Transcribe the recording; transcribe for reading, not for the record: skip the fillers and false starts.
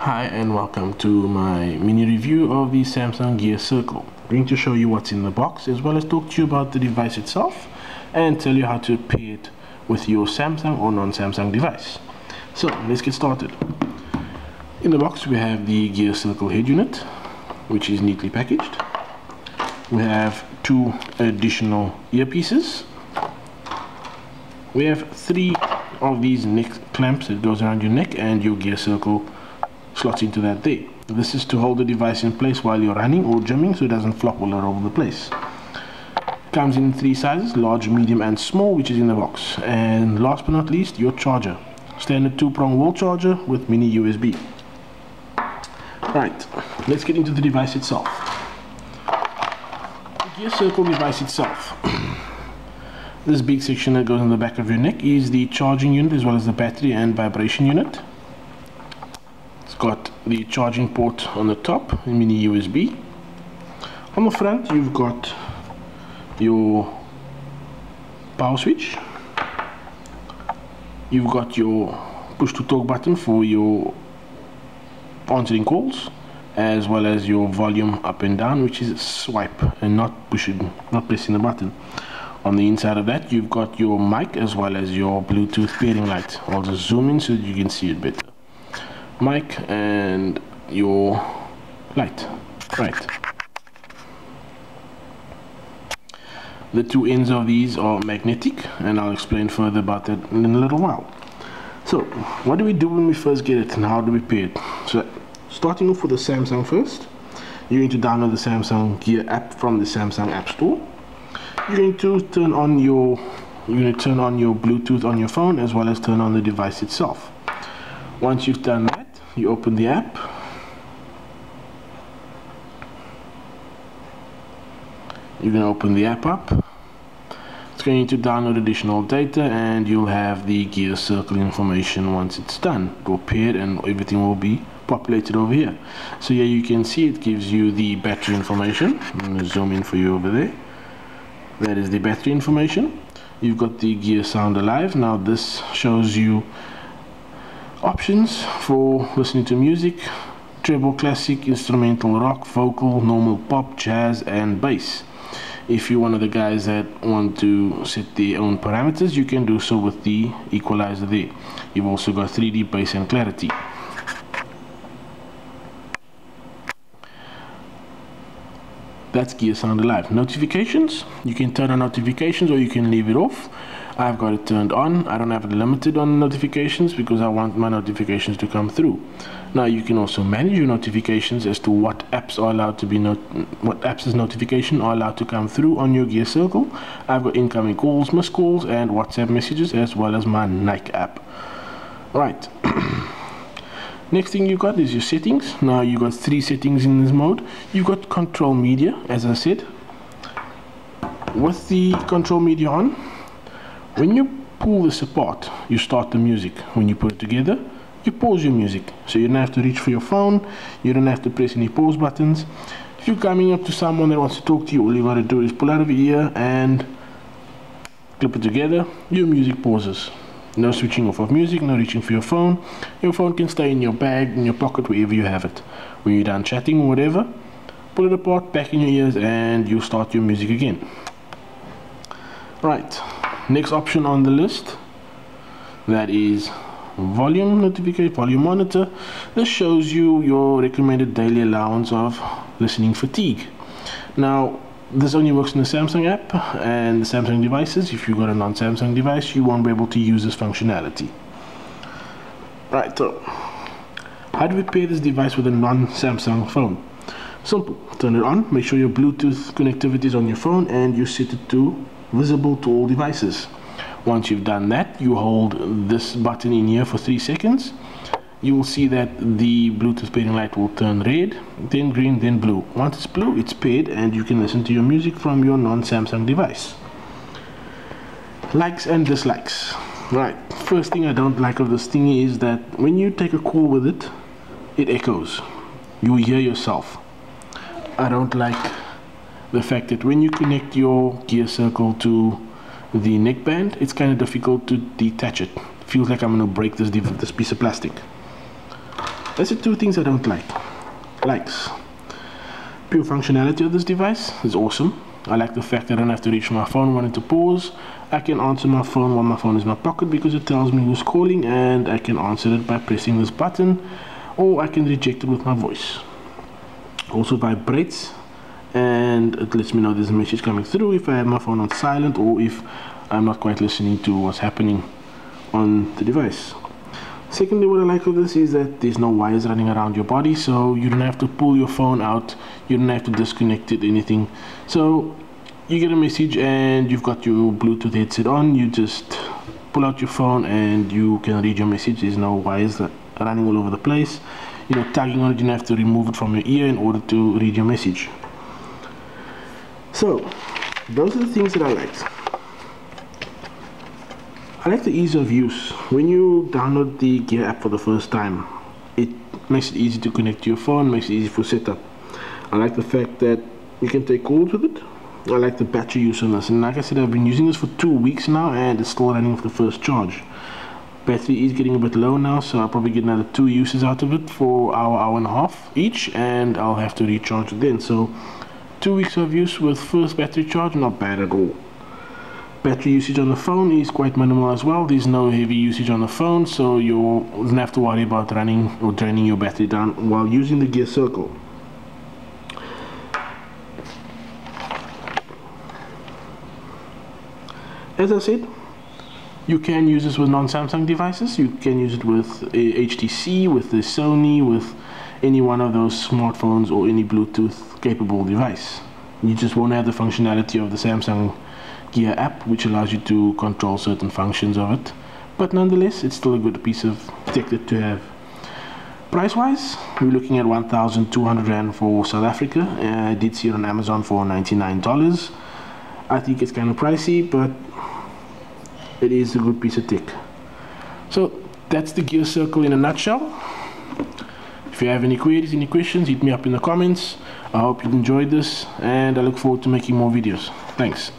Hi and welcome to my mini review of the Samsung Gear Circle. I'm going to show you what's in the box as well as talk to you about the device itself and tell you how to pair it with your Samsung or non-Samsung device. So let's get started. In the box we have the Gear Circle head unit, which is neatly packaged. We have two additional earpieces. We have three of these neck clamps that goes around your neck, and your Gear Circle slots into that there. This is to hold the device in place while you're running or gymming so it doesn't flop all over the place. Comes in three sizes, large, medium and small, which is in the box. And last but not least, your charger. Standard 2-prong wall charger with mini USB. Right, let's get into the device itself. The Gear Circle device itself. This big section that goes on the back of your neck is the charging unit as well as the battery and vibration unit. It's got the charging port on the top, mini USB. On the front you've got your power switch. You've got your push to talk button for your answering calls, as well as your volume up and down, which is swipe and not pressing the button. On the inside of that you've got your mic as well as your Bluetooth pairing light. I'll just zoom in so that you can see it better. Mic and your light. Right. The two ends of these are magnetic, and I'll explain further about that in a little while. So, what do we do when we first get it and how do we pair it? So, starting off with the Samsung first, you're going to download the Samsung Gear app from the Samsung App Store. You're going to turn on your Bluetooth on your phone as well as turn on the device itself. Once you've done that, you open the app. You're going to open the app up. It's going to download additional data and you'll have the Gear Circle information once it's done. It will pair and everything will be populated over here. So here you can see it gives you the battery information. I'm going to zoom in for you over there. That is the battery information. You've got the Gear Sound Alive. Now this shows you options for listening to music: treble, classic, instrumental, rock, vocal, normal, pop, jazz and bass. If you're one of the guys that want to set their own parameters, you can do so with the equalizer there. You've also got 3D bass and clarity. That's Gear Sound Alive. Notifications, you can turn on notifications or you can leave it off. I've got it turned on. I don't have it limited on notifications because I want my notifications to come through. Now you can also manage your notifications as to what apps are allowed to be notification are allowed to come through on your Gear Circle. I've got incoming calls, missed calls and WhatsApp messages, as well as my Nike app. Right. Next thing you got is your settings. Now you got three settings in this mode. You got control media, as I said. With the control media on, when you pull this apart, you start the music. When you put it together, you pause your music. So you don't have to reach for your phone, you don't have to press any pause buttons. If you're coming up to someone that wants to talk to you, all you gotta do is pull out of your ear and clip it together, your music pauses. No switching off of music, no reaching for your phone. Your phone can stay in your bag, in your pocket, wherever you have it. When you're done chatting or whatever, pull it apart, back in your ears, and you start your music again. Right, next option on the list, that is volume notification, volume monitor. This shows you your recommended daily allowance of listening fatigue. Now, this only works in the Samsung app and the Samsung devices. If you've got a non-Samsung device, you won't be able to use this functionality. Right, so how do we pair this device with a non-Samsung phone? Simple. Turn it on, make sure your Bluetooth connectivity is on your phone and you set it to visible to all devices. Once you've done that, you hold this button in here for 3 seconds. You will see that the Bluetooth pairing light will turn red, then green, then blue. Once it's blue, it's paired and you can listen to your music from your non-Samsung device. Likes and dislikes. Right, first thing I don't like of this thing is that when you take a call with it, it echoes. You hear yourself. I don't like the fact that when you connect your Gear Circle to the neckband, it's kind of difficult to detach it. Feels like I'm going to break this piece of plastic. That's the two things I don't like. Likes. Pure functionality of this device is awesome. I like the fact that I don't have to reach for my phone when to pause. I can answer my phone while my phone is in my pocket because it tells me who's calling, and I can answer it by pressing this button, or I can reject it with my voice. Also vibrates, and it lets me know there's a message coming through if I have my phone on silent or if I'm not quite listening to what's happening on the device. Secondly, what I like of this is that there's no wires running around your body, so you don't have to pull your phone out, you don't have to disconnect it, anything. So you get a message and you've got your Bluetooth headset on, you just pull out your phone and you can read your message. There's no wires running all over the place. You know, tagging on it, you don't have to remove it from your ear in order to read your message. So those are the things that I liked. I like the ease of use. When you download the Gear app for the first time, it makes it easy to connect to your phone, makes it easy for setup. I like the fact that you can take calls with it. I like the battery use on this, and like I said, I've been using this for 2 weeks now and it's still running with the first charge. Battery is getting a bit low now, so I'll probably get another 2 uses out of it for hour and a half each, and I'll have to recharge it then. So 2 weeks of use with first battery charge, not bad at all. Battery usage on the phone is quite minimal as well. There's no heavy usage on the phone, so you don't have to worry about running or draining your battery down while using the Gear Circle. As I said, you can use this with non-Samsung devices. You can use it with a HTC, with the Sony, with any one of those smartphones or any Bluetooth capable device. You just won't have the functionality of the Samsung Gear app, which allows you to control certain functions of it, but nonetheless it's still a good piece of tech to have. Price wise, we're looking at 1,200 Rand for South Africa. I did see it on Amazon for $99. I think it's kind of pricey, but it is a good piece of tech. So that's the Gear Circle in a nutshell. If you have any queries, any questions, hit me up in the comments. I hope you enjoyed this, and I look forward to making more videos. Thanks.